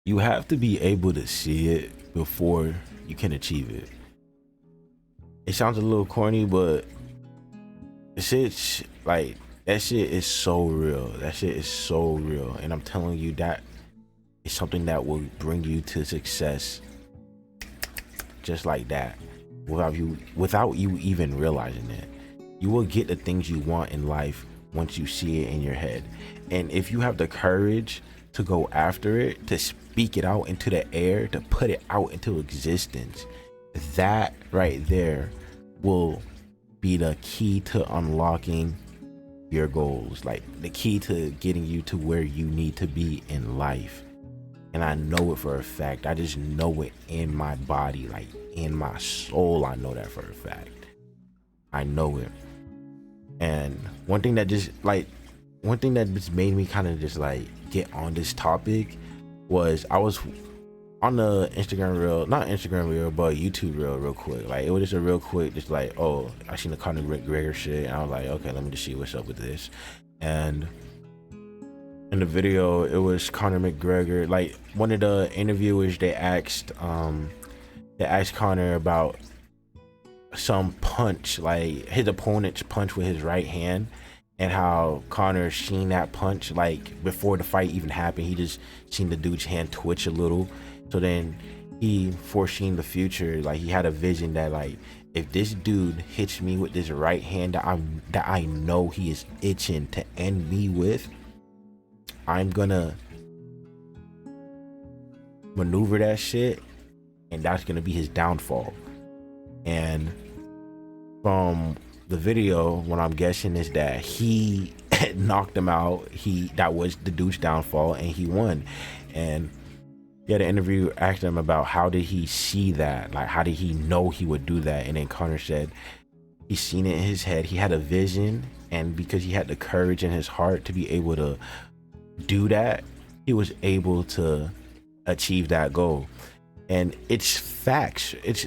You have to be able to see it before you can achieve it. It sounds a little corny, but the shit's like that shit is so real. That shit is so real. And I'm telling you that is something that will bring you to success just like that. Without you even realizing it. You will get the things you want in life once you see it in your head. And if you have the courage to go after it, to speak it out into the air, to put it out into existence, that right there will be the key to unlocking your goals, like the key to getting you to where you need to be in life. And I know it for a fact. I just know it in my body, like in my soul. I know that for a fact. I know it. And one thing that just made me kind of just like get on this topic was I was on the Instagram reel, not Instagram reel, but YouTube reel, real quick. Like it was just a real quick, just like, oh, I seen the Conor McGregor shit, and I was like, okay, let me just see what's up with this. And in the video, it was Conor McGregor. Like one of the interviewers, they asked Conor about some punch, like his opponent's punch with his right hand, and how Conor seen that punch like before the fight even happened. He just seen the dude's hand twitch a little. So then he foreseen the future. Like he had a vision that like if this dude hits me with this right hand that I know he is itching to end me with, I'm gonna maneuver that shit, and that's gonna be his downfall. And from the video, what I'm guessing is that he knocked him out. That was the dude's downfall, and he won. And yeah, the interview asked him about how did he see that, like how did he know he would do that, and then Conor said he seen it in his head. He had a vision, and because he had the courage in his heart to be able to do that, he was able to achieve that goal. And it's facts. It's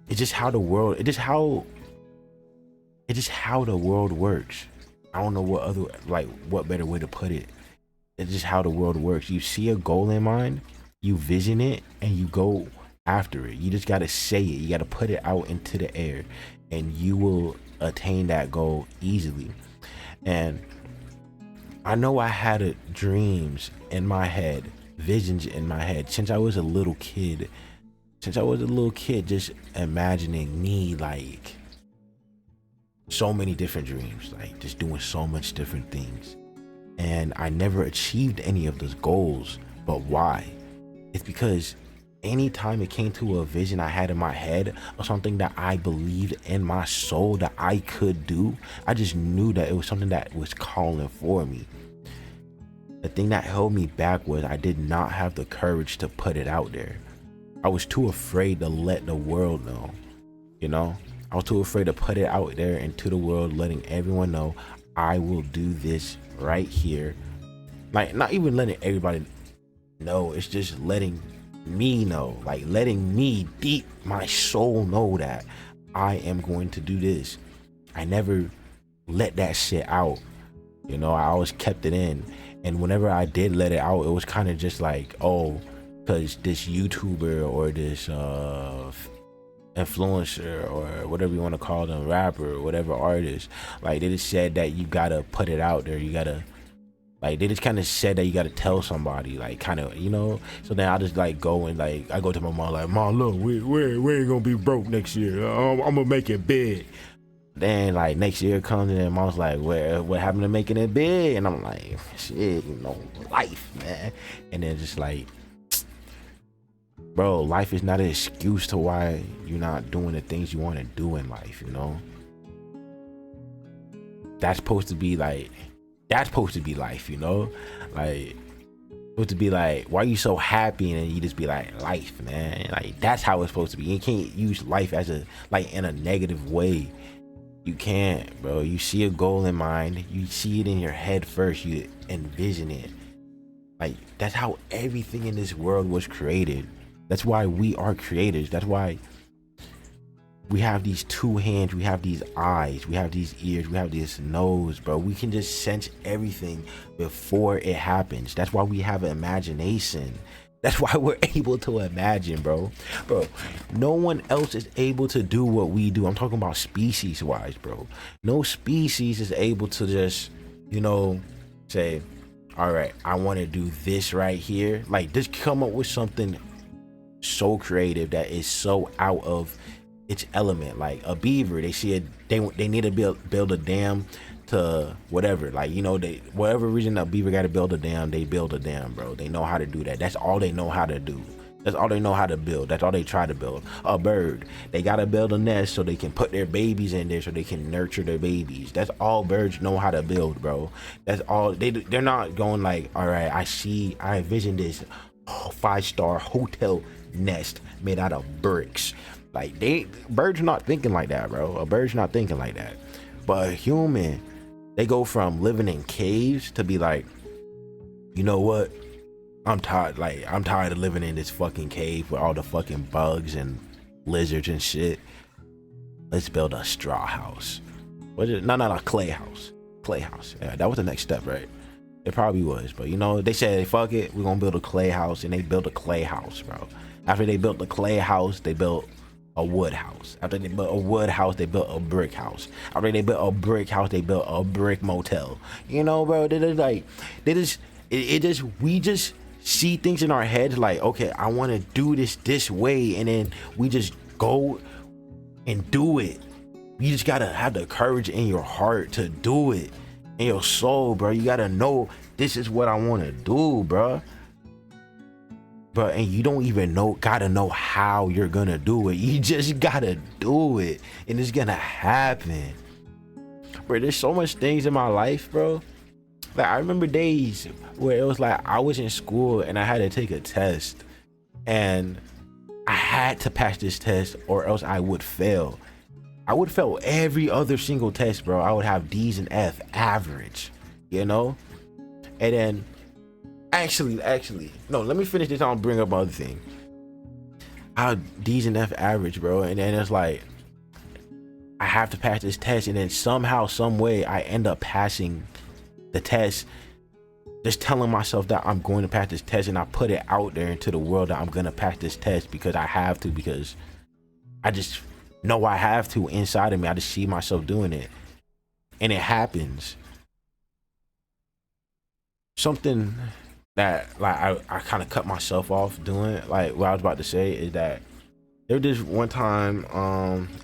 just how the world, it's just how the world works. I don't know what better way to put it. It's just how the world works. You see a goal in mind, you vision it, and you go after it. You just gotta say it. You gotta put it out into the air, and you will attain that goal easily. And I know I had dreams in my head, visions in my head since I was a little kid. Just imagining me like so many different dreams, like just doing so much different things. And I never achieved any of those goals. But why? It's because anytime it came to a vision I had in my head or something that I believed in my soul that I could do, I just knew that it was something that was calling for me. The thing that held me back was I did not have the courage to put it out there. I was too afraid to let the world know, you know? I was too afraid to put it out there into the world, letting everyone know I will do this right here. Like, not even letting everybody know, it's just letting me know, like letting me deep my soul know that I am going to do this. I never let that shit out, you know? I always kept it in. And whenever I did let it out, it was kind of just like, oh, because this YouTuber or this influencer or whatever you want to call them, rapper or whatever artist, like they just said that you gotta put it out there. You gotta, like, they just kind of said that you gotta tell somebody, like, kind of, you know. So then I just like go and like I go to my mom like, Mom, look, we ain't gonna be broke next year. I'm gonna make it big. Then like next year comes and then mom's like, what happened to making it big? And I'm like, shit, you know, life, man. And then just like, bro, life is not an excuse to why you're not doing the things you want to do in life, you know? That's supposed to be life, you know? Like, supposed to be like, why are you so happy? And then you just be like, life, man. Like, that's how it's supposed to be. You can't use life as in a negative way. You can't, bro. You see a goal in mind, you see it in your head first, you envision it. Like, that's how everything in this world was created. That's why we are creators. That's why We have these two hands, we have these eyes, we have these ears, we have this nose, bro. We can just sense everything before it happens. That's why we have an imagination. That's why we're able to imagine, bro. Bro, no one else is able to do what we do. I'm talking about species wise, bro. No species is able to just, you know, say, all right, I want to do this right here. Like, just come up with something so creative that is so out of its element. Like a beaver, they see it, they need to build a dam to whatever, like, you know, they, whatever reason a beaver got to build a dam, they build a dam, bro. They know how to do that. That's all they know how to do. That's all they know how to build. That's all they try to build. A bird, they got to build a nest so they can put their babies in there so they can nurture their babies. That's all birds know how to build, bro. That's all they're not going like, all right, I envision this 5-star hotel nest made out of bricks. Like, birds not thinking like that, bro. A bird's not thinking like that. But a human, they go from living in caves to be like, you know what? I'm tired. Like, I'm tired of living in this fucking cave with all the fucking bugs and lizards and shit. Let's build a straw house. What is it? No, a clay house. Clay house. Yeah, that was the next step, right? It probably was, but you know, they said, fuck it, we're gonna build a clay house, and they built a clay house, bro. After they built the clay house, they built a wood house. After they built a wood house, they built a brick house. After they built a brick house, they built a brick motel. You know, bro, we just see things in our heads like, okay, I want to do this way, and then we just go and do it. You just gotta have the courage in your heart to do it, in your soul, bro. You gotta know this is what I want to do, bro. But and you don't even gotta know how you're gonna do it. You just gotta do it, and it's gonna happen, bro. There's so much things in my life, bro. Like, I remember days where it was like I was in school and I had to take a test, and I had to pass this test or else I would fail. I would fail every other single test, bro. I would have D's and F average, you know? And then actually, no, let me finish this. I'll bring up other thing. I had D's and F average, bro. And then it's like, I have to pass this test. And then somehow, some way, I end up passing the test, just telling myself that I'm going to pass this test. And I put it out there into the world that I'm going to pass this test because I have to, because I just know I have to inside of me. I just see myself doing it, and it happens. Something that, like, I kind of cut myself off doing, like what I was about to say, is that there was this one time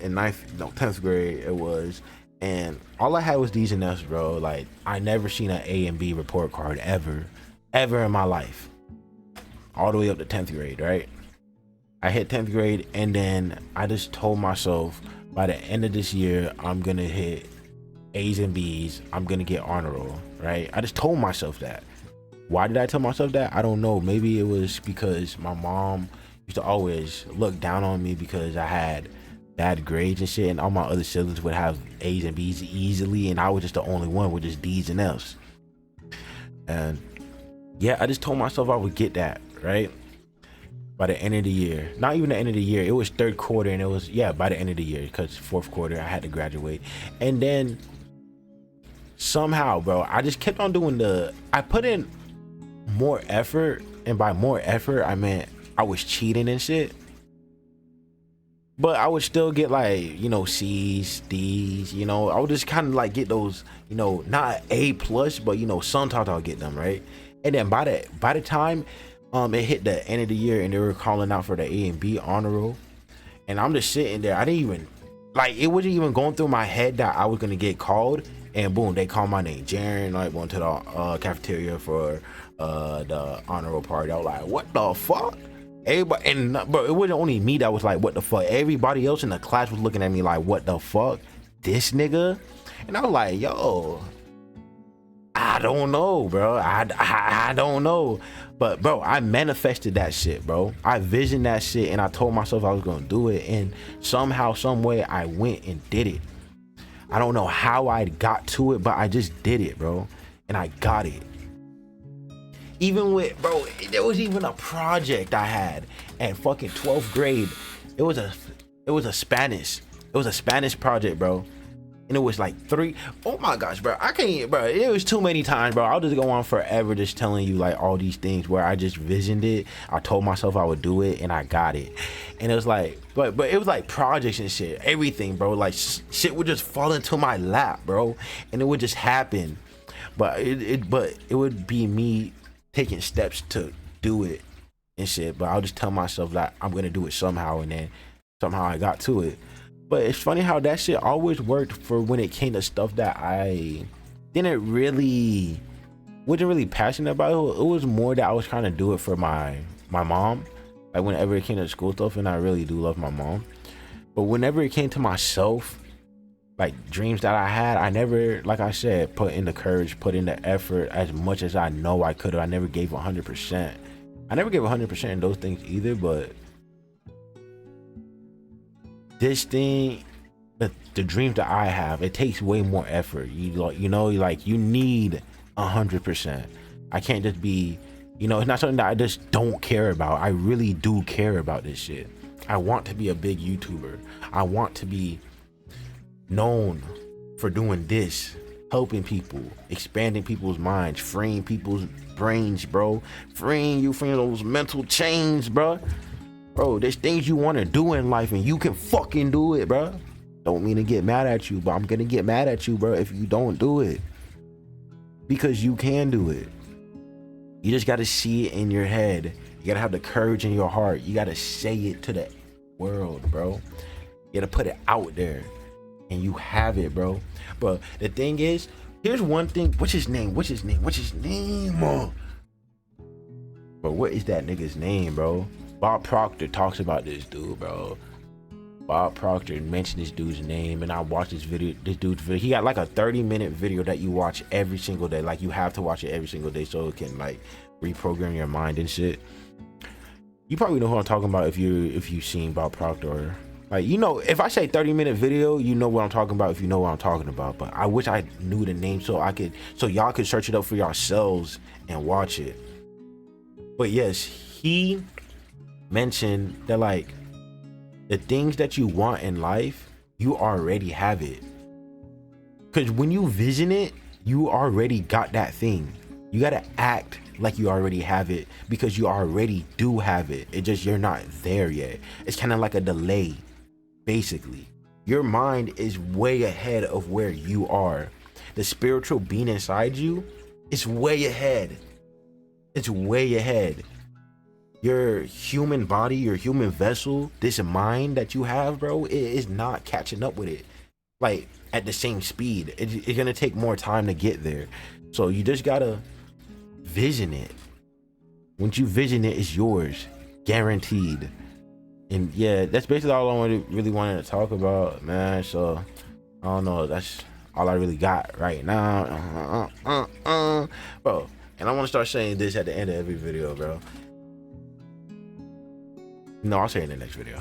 in 10th grade it was, and all I had was D's and F's, bro. Like, I never seen an A and B report card ever in my life, all the way up to 10th grade, right? I hit 10th grade, and then I just told myself by the end of this year, I'm gonna hit A's and B's. I'm gonna get honor roll, right? I just told myself that. Why did I tell myself that? I don't know. Maybe it was because my mom used to always look down on me because I had bad grades and shit, and all my other siblings would have A's and B's easily, and I was just the only one with just D's and F's. And yeah, I just told myself I would get that, right? By the end of the year. Not even the end of the year, it was third quarter, and it was, yeah, by the end of the year, because fourth quarter I had to graduate. And then somehow, bro, I just kept on doing I put in more effort, and by more effort I meant I was cheating and shit, but I would still get, like, you know, C's, D's, you know. I would just kind of like get those, you know, not A plus, but, you know, sometimes I'll get them, right? And then by the time it hit the end of the year and they were calling out for the A and B honor roll, and I'm just sitting there, I didn't even, like, it wasn't even going through my head that I was gonna get called, and boom, they called my name. Jaren, like, went to the cafeteria for the honor roll party. I was like, what the fuck? Everybody, and bro, it wasn't only me that was like, what the fuck? Everybody else in the class was looking at me like, what the fuck? This nigga? And I was like, yo, I don't know, bro. I don't know. But bro, I manifested that shit, bro. I visioned that shit, and I told myself I was gonna do it, and somehow, some way, I went and did it. I don't know how I got to it, but I just did it, bro, and I got it. Even with, bro, there was even a project I had in fucking 12th grade. It was a Spanish It was a Spanish project, bro. And it was like 3. Oh my gosh, bro. I can't, bro. It was too many times, bro. I'll just go on forever just telling you like all these things where I just visioned it. I told myself I would do it and I got it. And it was like, but it was like projects and shit, everything, bro. Like shit would just fall into my lap, bro. And it would just happen. But it would be me taking steps to do it and shit. But I'll just tell myself that I'm gonna do it somehow, and then somehow I got to it. But it's funny how that shit always worked for when it came to stuff that I wasn't really passionate about. It was more that I was trying to do it for my mom. Like whenever it came to school stuff, and I really do love my mom. But whenever it came to myself, like dreams that I had, I never, like I said, put in the courage, put in the effort as much as I know I could have. I never gave 100%. I never gave 100% in those things either, but this thing, the dreams that I have, it takes way more effort. You need 100%. I can't just be, it's not something that I just don't care about. I really do care about this shit. I want to be a big YouTuber. I want to be known for doing this, helping people, expanding people's minds, freeing people's brains, bro. Freeing you from those mental chains, bro. Bro, there's things you want to do in life and you can fucking do it, bro. Don't mean to get mad at you, but I'm gonna get mad at you, bro, if you don't do it. Because you can do it. You just gotta see it in your head. You gotta have the courage in your heart. You gotta say it to the world, bro. You gotta put it out there. And you have it, bro. But the thing is, here's one thing. What's his name? But what is that nigga's name, bro? Bob Proctor talks about this dude, bro. Bob Proctor mentioned this dude's name, and I watched this dude's video. He got like a 30-minute video that you watch every single day. Like you have to watch it every single day so it can like reprogram your mind and shit. You probably know who I'm talking about if you've seen Bob Proctor. Like, if I say 30-minute video, you know what I'm talking about if you know what I'm talking about. But I wish I knew the name so y'all could search it up for yourselves and watch it. But yes, he mentioned that like the things that you want in life, you already have it. Because when you vision it, you already got that thing. You gotta act like you already have it because you already do have it. It just you're not there yet. It's kind of like a delay. Basically, your mind is way ahead of where you are. The spiritual being inside you is way ahead. It's way ahead. Your human body, your human vessel, this mind that you have, bro, it is not catching up with it. Like at the same speed. It's gonna take more time to get there. So you just gotta vision it. Once you vision it, it's yours, guaranteed. And yeah, that's basically all I really wanted to talk about, man. So I don't know, that's all I really got right now. Bro, and I want to start saying this at the end of every video, bro. No, I'll say it in the next video.